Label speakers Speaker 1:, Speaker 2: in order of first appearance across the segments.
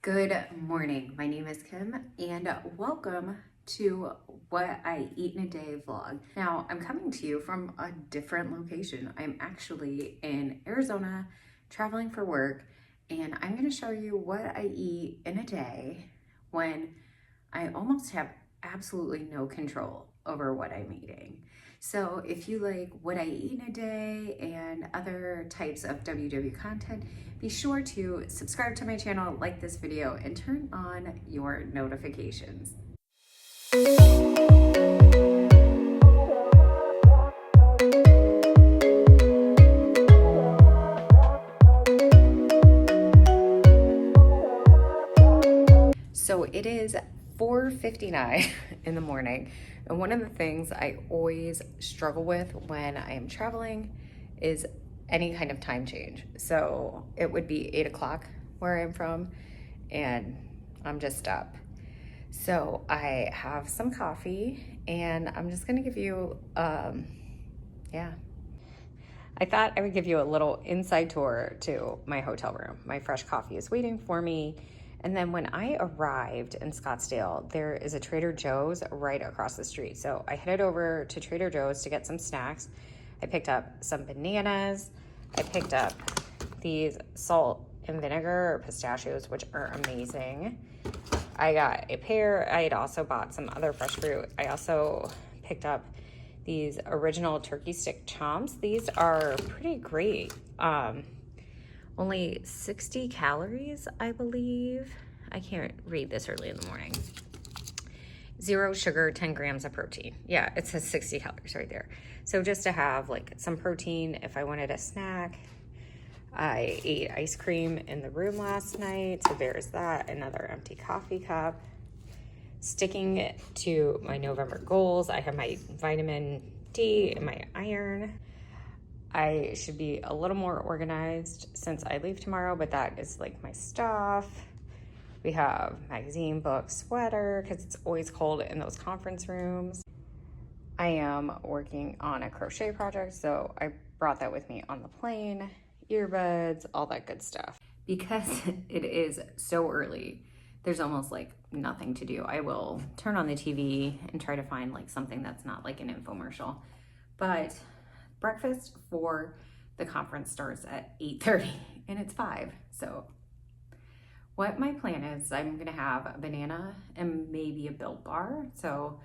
Speaker 1: Good morning. My name is Kim and welcome to What I Eat in a Day vlog. Now, I'm coming to you from a different location. I'm actually in Arizona traveling for work, and I'm going to show you what I eat in a day when I almost have absolutely no control over what I'm eating. So if you like what I eat in a day and other types of WW content, be sure to subscribe to my channel, like this video, and turn on your notifications. So it is 4:59 in the morning, and one of the things I always struggle with when I am traveling is any kind of time change. So it would be 8 o'clock where I'm from, and I'm just up. So I have some coffee, and I'm just gonna give you, I thought I would give you a little inside tour to my hotel room. My fresh coffee is waiting for me. And then when I arrived in Scottsdale, there is a Trader Joe's right across the street. So I headed over to Trader Joe's to get some snacks. I picked up some bananas. I picked up these salt and vinegar or pistachios, which are amazing. I got a pear. I had also bought some other fresh fruit. I also picked up these original turkey stick chomps. These are pretty great. Only 60 calories, I believe. I can't read this early in the morning. 0 sugar, 10 grams of protein. Yeah, it says 60 calories right there. So just to have like some protein if I wanted a snack. I ate ice cream in the room last night, so there's that. Another empty coffee cup. Sticking to my November goals, I have my vitamin D and my iron. I should be a little more organized since I leave tomorrow, but that is like my stuff. We have magazine, book, sweater, because it's always cold in those conference rooms. I am working on a crochet project, so I brought that with me on the plane. Earbuds, all that good stuff. Because it is so early, there's almost like nothing to do. I will turn on the TV and try to find like something that's not like an infomercial. But breakfast for the conference starts at 8:30 and it's 5. So what my plan is, I'm gonna have a banana and maybe a Built Bar. So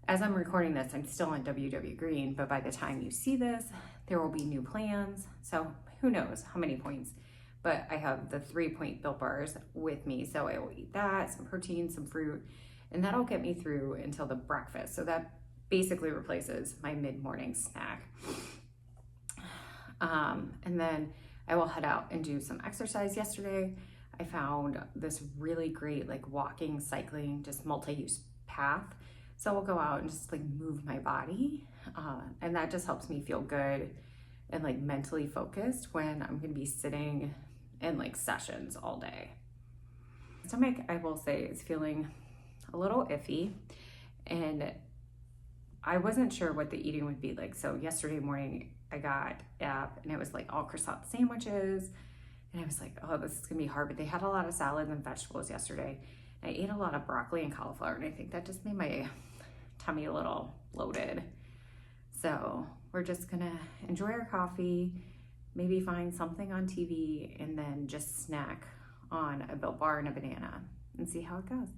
Speaker 1: as I'm recording this, I'm still on WW Green, but by the time you see this, there will be new plans. So who knows how many points, but I have the 3-point Built Bars with me. So I will eat that, some protein, some fruit, and that'll get me through until the breakfast. So that basically replaces my mid-morning snack. And then I will head out and do some exercise. Yesterday, I found this really great like walking, cycling, just multi-use path. So I'll go out and just like move my body. And that just helps me feel good and like mentally focused when I'm gonna be sitting in like sessions all day. Stomach, I will say, is feeling a little iffy, and I wasn't sure what the eating would be like. So yesterday morning I got up and it was like all croissant sandwiches, and I was like, oh, this is gonna be hard, but they had a lot of salads and vegetables yesterday. I ate a lot of broccoli and cauliflower, and I think that just made my tummy a little bloated. So we're just gonna enjoy our coffee, maybe find something on TV, and then just snack on a Built Bar and a banana and see how it goes.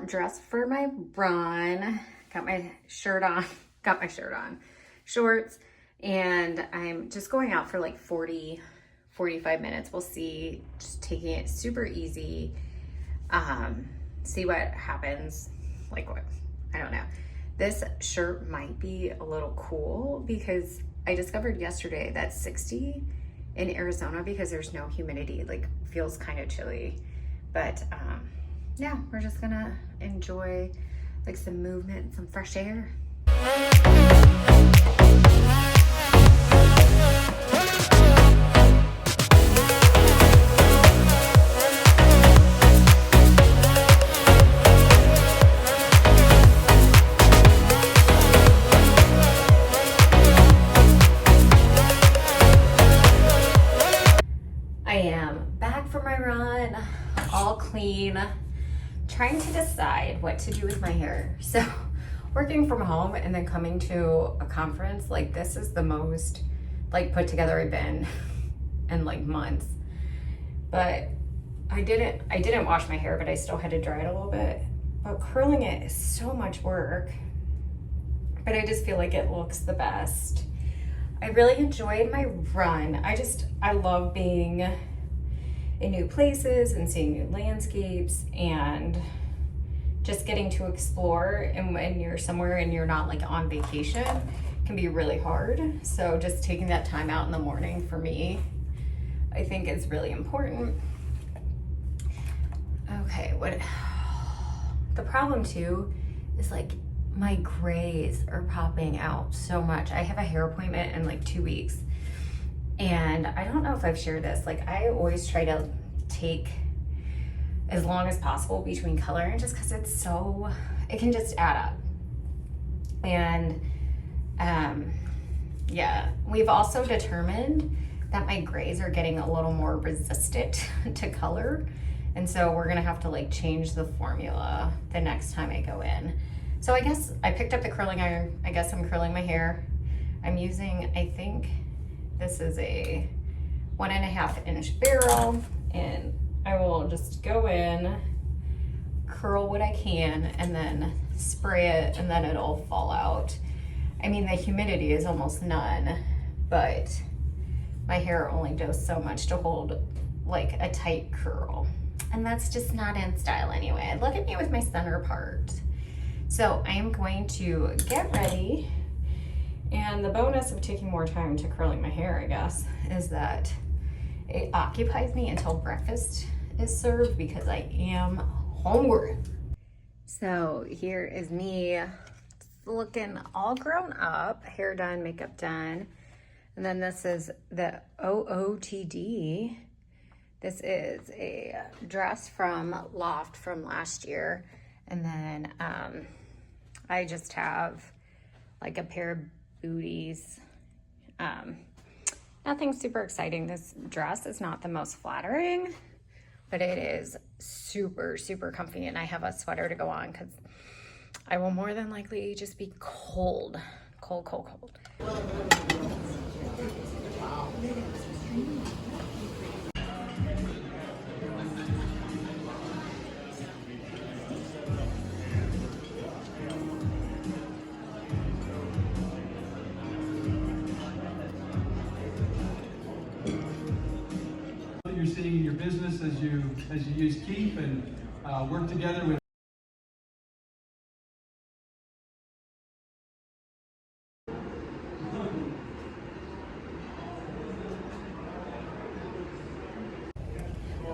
Speaker 1: Dressed for my run, got my shirt on, shorts, and I'm just going out for like 40 45 minutes. We'll see, just taking it super easy. See what happens. Like what, I don't know. This shirt might be a little cool because I discovered yesterday that 60 in Arizona, because there's no humidity, like feels kind of chilly. But yeah, we're just gonna enjoy like some movement, some fresh air. I am back from my run, all clean, trying to decide what to do with my hair. So working from home and then coming to a conference, like this is the most like put together I've been in like months. But I didn't wash my hair, but I still had to dry it a little bit. But curling it is so much work, but I just feel like it looks the best. I really enjoyed my run. I love being in new places and seeing new landscapes and just getting to explore. And when you're somewhere and you're not like on vacation, can be really hard. So just taking that time out in the morning for me, I think is really important. Okay, the problem too is like my grays are popping out so much. I have a hair appointment in like 2 weeks. And I don't know if I've shared this. Like I always try to take as long as possible between coloring, just because it can just add up. And yeah, we've also determined that my grays are getting a little more resistant to color. And so we're gonna have to like change the formula the next time I go in. So I guess I picked up the curling iron. I guess I'm curling my hair. I'm using, I think this is a 1.5 inch barrel, and I will just go in, curl what I can, and then spray it, and then it'll fall out. I mean, the humidity is almost none, but my hair only does so much to hold like a tight curl. And that's just not in style anyway. Look at me with my center part. So I am going to get ready. And the bonus of taking more time to curling my hair, I guess, is that it occupies me until breakfast is served because I am hungry. So here is me looking all grown up, hair done, makeup done. And then this is the OOTD. This is a dress from Loft from last year. And then I just have like a pair of booties. Nothing super exciting. This dress is not the most flattering, but it is super, super comfy. And I have a sweater to go on because I will more than likely just be cold. Cold, cold, cold.
Speaker 2: You're seeing in your business as you use Keep and work together with.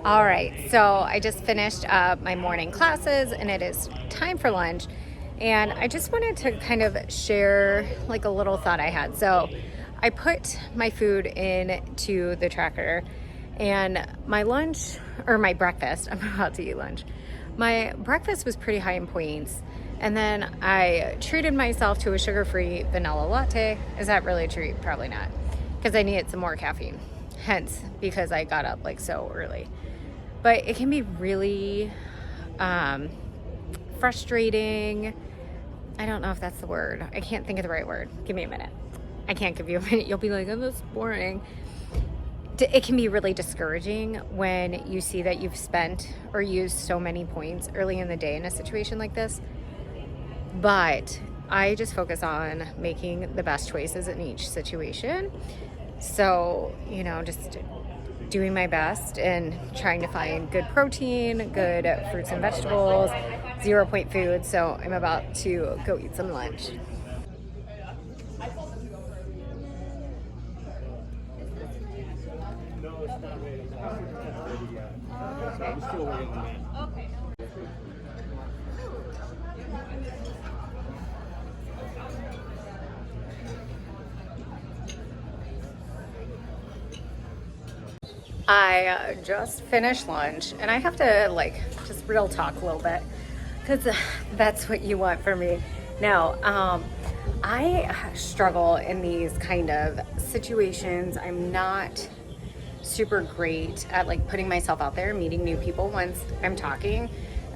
Speaker 1: All right, so I just finished my morning classes and it is time for lunch. And I just wanted to kind of share like a little thought I had. So I put my food into the tracker, and my lunch, or my breakfast, I'm about to eat lunch. My breakfast was pretty high in points. And then I treated myself to a sugar-free vanilla latte. Is that really a treat? Probably not, because I needed some more caffeine. Hence, because I got up like so early. But it can be really frustrating. I don't know if that's the word. I can't think of the right word. Give me a minute. I can't give you a minute. You'll be like, oh, that's boring. It can be really discouraging when you see that you've spent or used so many points early in the day in a situation like this. But I just focus on making the best choices in each situation. So, you know, just doing my best and trying to find good protein, good fruits and vegetables, 0-point food. So I'm about to go eat some lunch. I just finished lunch and I have to like just real talk a little bit because that's what you want from me. No, I struggle in these kind of situations. I'm not super great at like putting myself out there, meeting new people. Once I'm talking,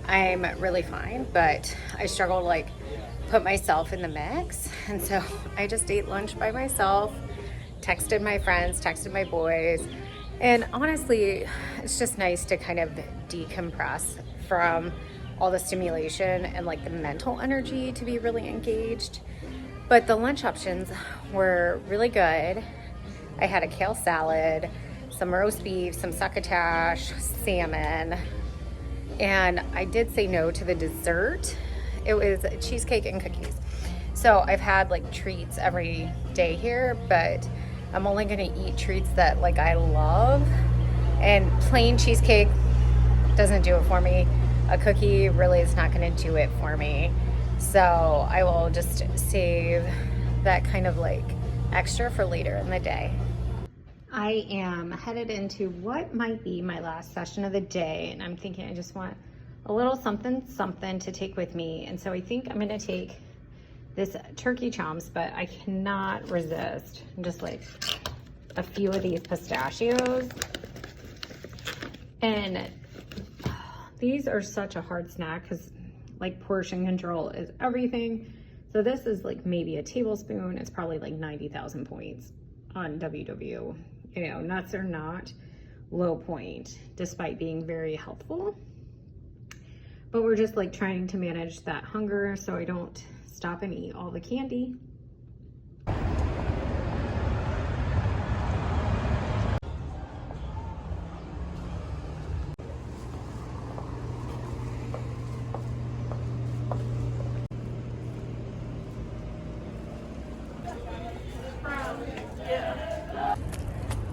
Speaker 1: I'm really fine, but I struggle to like put myself in the mix. And so I just ate lunch by myself, texted my friends, texted my boys. And honestly, it's just nice to kind of decompress from all the stimulation and like the mental energy to be really engaged. But the lunch options were really good. I had a kale salad, some roast beef, some succotash, salmon, and I did say no to the dessert. It was cheesecake and cookies. So I've had like treats every day here, but I'm only gonna eat treats that like I love. And plain cheesecake doesn't do it for me. A cookie really is not gonna do it for me. So I will just save that kind of like extra for later in the day. I am headed into what might be my last session of the day, and I'm thinking I just want a little something to take with me. And so I think I'm gonna take this turkey chomps, but I cannot resist just like a few of these pistachios. And these are such a hard snack because like portion control is everything. So this is like maybe a tablespoon. It's probably like 90,000 points on WW. You know, nuts are not low point despite being very healthful. But we're just like trying to manage that hunger so I don't stop and eat all the candy.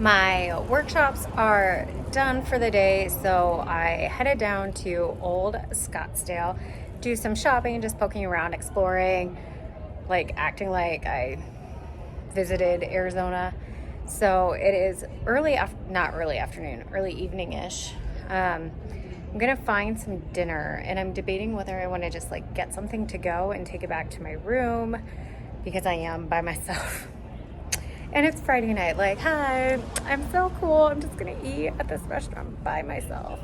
Speaker 1: My workshops are done for the day, so I headed down to Old Scottsdale, do some shopping, just poking around, exploring, like acting like I visited Arizona. So it is not early afternoon, early evening-ish. I'm gonna find some dinner, and I'm debating whether I want to just like get something to go and take it back to my room because I am by myself. And it's Friday night, like, hi, I'm so cool. I'm just gonna eat at this restaurant by myself.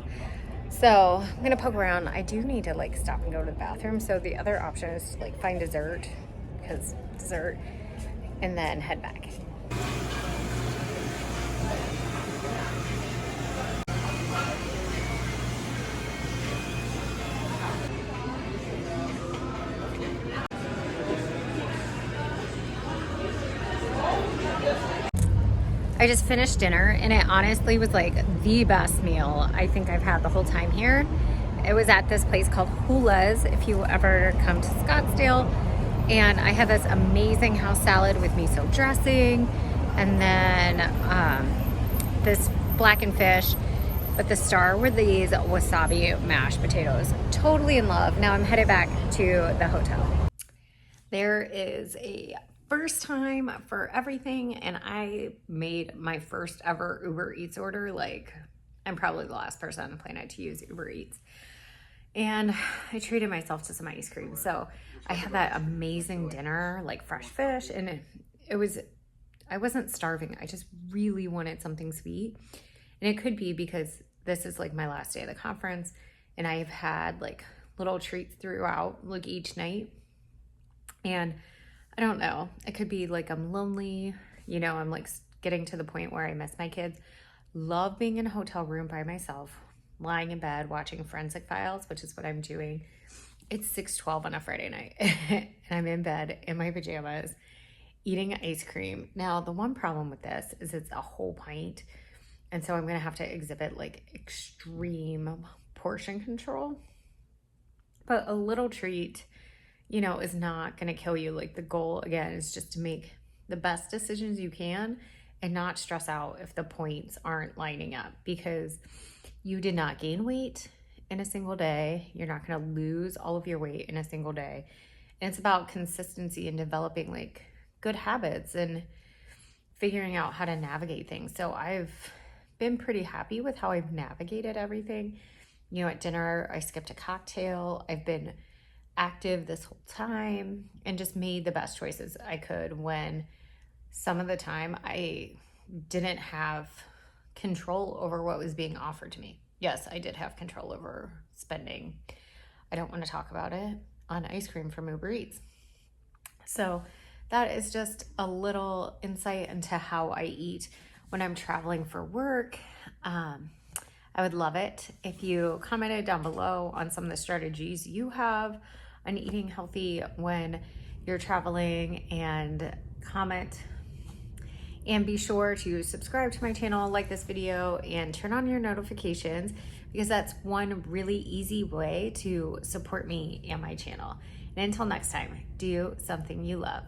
Speaker 1: So I'm gonna poke around. I do need to like stop and go to the bathroom. So the other option is to like find dessert, and then head back. I just finished dinner and it honestly was like the best meal I think I've had the whole time here. It was at this place called Hula's if you ever come to Scottsdale. And I had this amazing house salad with miso dressing and then this blackened fish. But the star were these wasabi mashed potatoes. Totally in love. Now I'm headed back to the hotel. There is a first time for everything, and I made my first ever Uber Eats order. Like, I'm probably the last person on the planet to use Uber Eats. And I treated myself to some ice cream. So I had that amazing dinner, like fresh fish, and I wasn't starving. I just really wanted something sweet. And it could be because this is like my last day of the conference, and I've had like little treats throughout, like each night. And I don't know, it could be like I'm lonely, you know, I'm like getting to the point where I miss my kids. Love being in a hotel room by myself, lying in bed, watching Forensic Files, which is what I'm doing. It's 6:12 on a Friday night, and I'm in bed in my pajamas, eating ice cream. Now, the one problem with this is it's a whole pint, And so I'm going to have to exhibit like extreme portion control. But a little treat, you know, is not going to kill you. Like the goal, again, is just to make the best decisions you can and not stress out if the points aren't lining up, because you did not gain weight in a single day. You're not going to lose all of your weight in a single day. And it's about consistency and developing like good habits and figuring out how to navigate things. So I've been pretty happy with how I've navigated everything. You know, at dinner, I skipped a cocktail. I've been active this whole time and just made the best choices I could when some of the time I didn't have control over what was being offered to me. Yes, I did have control over spending. I don't want to talk about it on ice cream from Uber Eats. So that is just a little insight into how I eat when I'm traveling for work. I would love it if you commented down below on some of the strategies you have on eating healthy when you're traveling, and comment. And be sure to subscribe to my channel, like this video, and turn on your notifications, because that's one really easy way to support me and my channel. And until next time, do something you love.